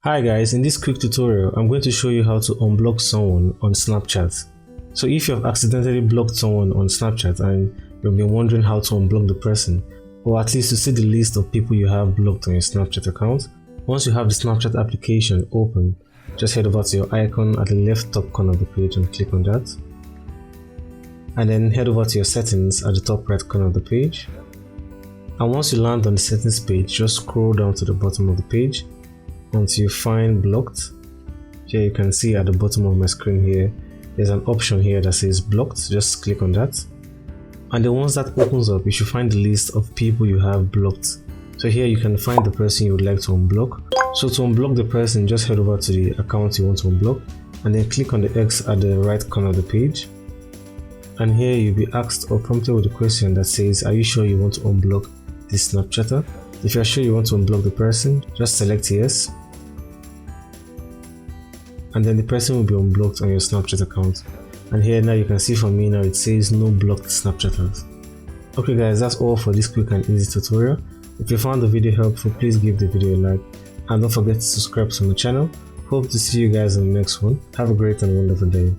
Hi guys, in this quick tutorial, I'm going to show you how to unblock someone on Snapchat. So if you have accidentally blocked someone on Snapchat and you've been wondering how to unblock the person, or at least to see the list of people you have blocked on your Snapchat account, once you have the Snapchat application open, just head over to your icon at the left top corner of the page and click on that. And then head over to your settings at the top right corner of the page. And once you land on the settings page, just scroll down to the bottom of the page until you find blocked. Here you can see at the bottom of my screen here, there's an option here that says blocked. Just click on that. And then once that opens up, you should find the list of people you have blocked. So here you can find the person you would like to unblock. So to unblock the person, just head over to the account you want to unblock and then click on the X at the right corner of the page. And here you'll be asked or prompted with a question that says, are you sure you want to unblock this Snapchatter? If you're sure you want to unblock the person, just select yes. And then the person will be unblocked on your Snapchat account. And here now you can see for me now it says no blocked Snapchatters. Okay guys, that's all for this quick and easy tutorial. If you found the video helpful, please give the video a like and don't forget to subscribe to my channel. Hope to see you guys in the next one. Have a great and wonderful day.